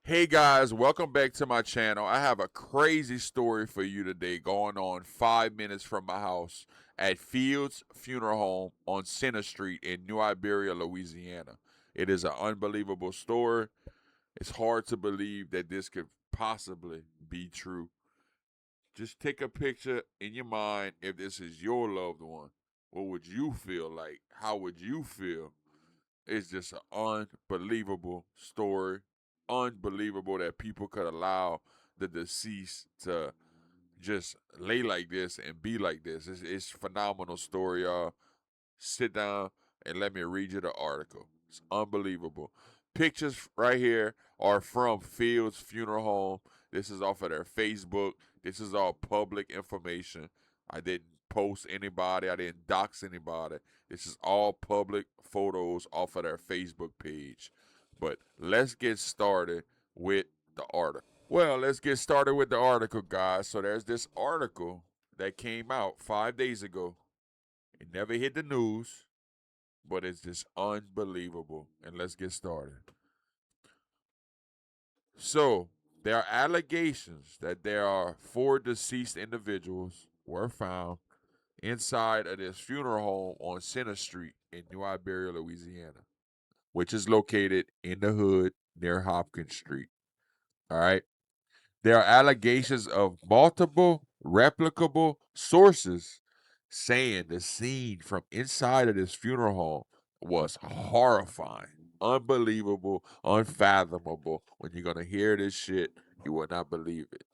Hey guys, welcome back to my channel. I have a crazy story for you today going on 5 minutes from my house at Fields Funeral Home on Center Street in New Iberia, Louisiana. It is an unbelievable story. It's hard to believe that this could possibly be true. Just take a picture in your mind if this is your loved one. What would you feel like? How would you feel? It's just an unbelievable story. Unbelievable that people could allow the deceased to just lay like this and be like this. It's phenomenal story, y'all. Sit down and let me read you the article. It's unbelievable. Pictures right here are from Fields Funeral Home. This is off of their Facebook. This is all public information. I didn't post anybody. I didn't dox anybody. This is all public photos off of their Facebook page. But let's get started with the article. Well, let's get started with the article, guys. So there's this article that came out 5 days ago. It never hit the news, but it's just unbelievable. And let's get started. So, there are allegations that there are four deceased individuals were found inside of this funeral home on Center Street in New Iberia, Louisiana, which is located in the hood near Hopkins Street. All right. There are allegations of multiple replicable sources saying the scene from inside of this funeral home was horrifying, unbelievable, unfathomable. When you're going to hear this shit, you will not believe it.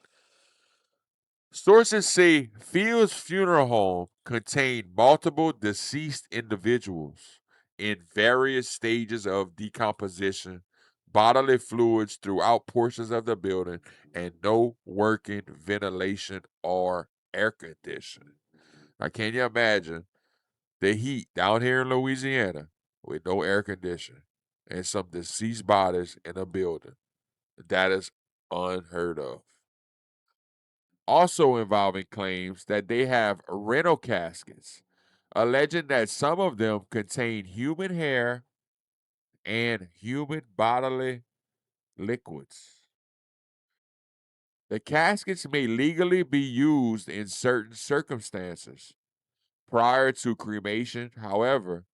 Sources say Field's funeral home contained multiple deceased individuals in various stages of decomposition, bodily fluids throughout portions of the building, and no working ventilation or air conditioning. Now, can you imagine the heat down here in Louisiana with no air conditioning and some deceased bodies in a building? That is unheard of. Also involving claims that they have rental caskets, alleging that some of them contain human hair and human bodily liquids. The caskets may legally be used in certain circumstances prior to cremation. However,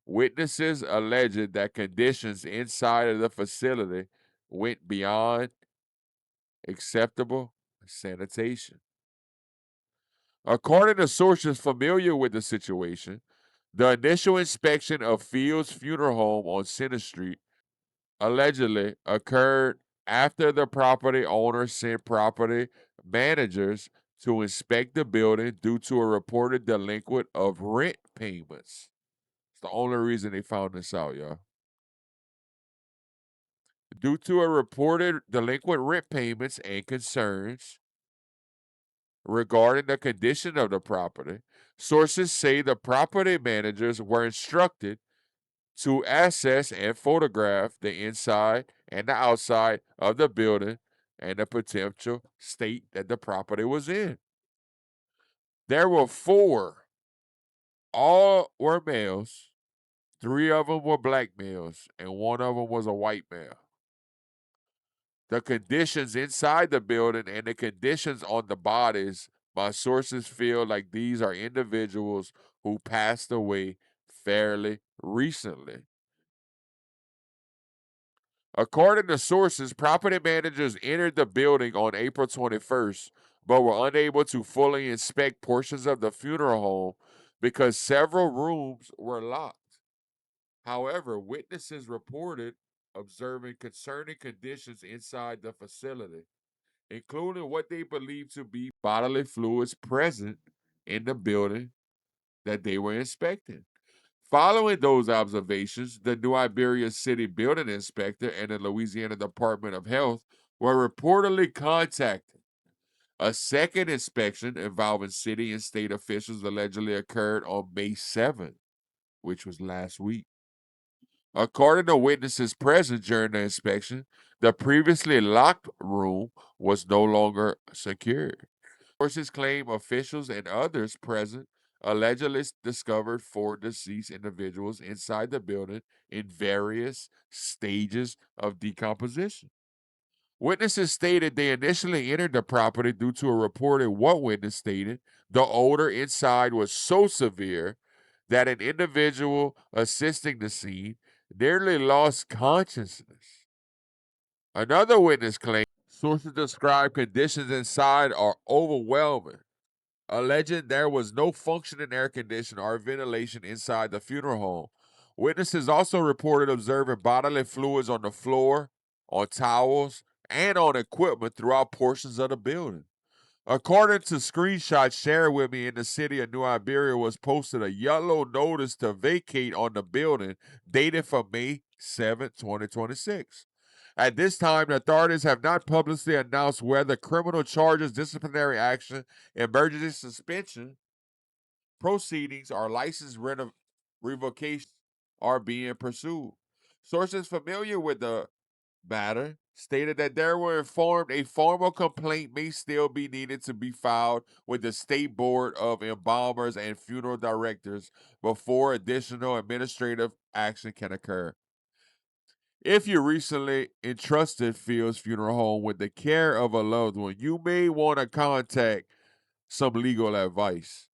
witnesses alleged that conditions inside of the facility went beyond acceptable sanitation. According to sources familiar with the situation, the initial inspection of Fields' funeral home on Center Street allegedly occurred after the property owner sent property managers to inspect the building due to a reported delinquent of rent payments. It's the only reason they found this out, y'all. Due to a reported delinquent rent payments and concerns regarding the condition of the property, sources say the property managers were instructed to assess and photograph the inside and the outside of the building and the potential state that the property was in. There were four, all were males. Three of them were black males, and one of them was a white male. The conditions inside the building and the conditions on the bodies, my sources feel like these are individuals who passed away fairly recently. According to sources, property managers entered the building on April 21st, but were unable to fully inspect portions of the funeral home because several rooms were locked. However, witnesses reported observing concerning conditions inside the facility, including what they believed to be bodily fluids present in the building that they were inspecting. Following those observations, the New Iberia City Building Inspector and the Louisiana Department of Health were reportedly contacted. A second inspection involving city and state officials allegedly occurred on May 7th, which was last week. According to witnesses present during the inspection, the previously locked room was no longer secured. Sources claim officials and others present allegedly discovered four deceased individuals inside the building in various stages of decomposition. Witnesses stated they initially entered the property due to a report in one witness stated the odor inside was so severe that an individual assisting the scene nearly lost consciousness. Another witness claimed sources describe conditions inside are overwhelming, alleging there was no functioning air conditioning or ventilation inside the funeral home. Witnesses also reported observing bodily fluids on the floor, on towels, and on equipment throughout portions of the building. According to screenshots shared with me in the city of New Iberia, was posted a yellow notice to vacate on the building dated from May 7, 2026. At this time, the authorities have not publicly announced whether criminal charges, disciplinary action, emergency suspension proceedings, or license revocation are being pursued. Sources familiar with the matter stated that they were informed a formal complaint may still be needed to be filed with the State Board of Embalmers and Funeral Directors before additional administrative action can occur. If you recently entrusted Fields Funeral Home with the care of a loved one, you may want to contact some legal advice.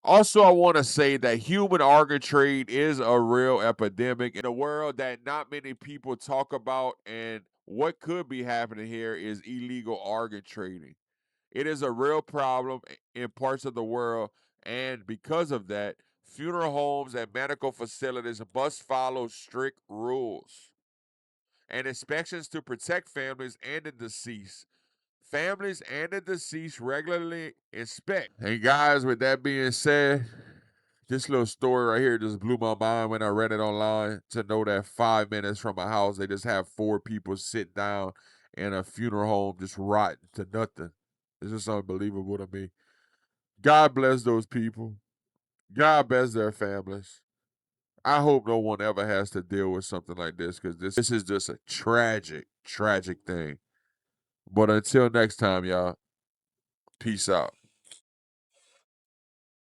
Also, I want to say that human organ trade is a real epidemic in a world that not many people talk about, and what could be happening here is illegal organ trading. It is a real problem in parts of the world, and because of that, funeral homes and medical facilities must follow strict rules and inspections to protect families and the deceased. Families and the deceased regularly inspect. And guys, with that being said, this little story right here just blew my mind when I read it online, to know that 5 minutes from a house, they just have 4 people sit down in a funeral home just rotting to nothing. It's just unbelievable to me. God bless those people. God bless their families. I hope no one ever has to deal with something like this, because this is just a tragic, tragic thing. But until next time, y'all, peace out.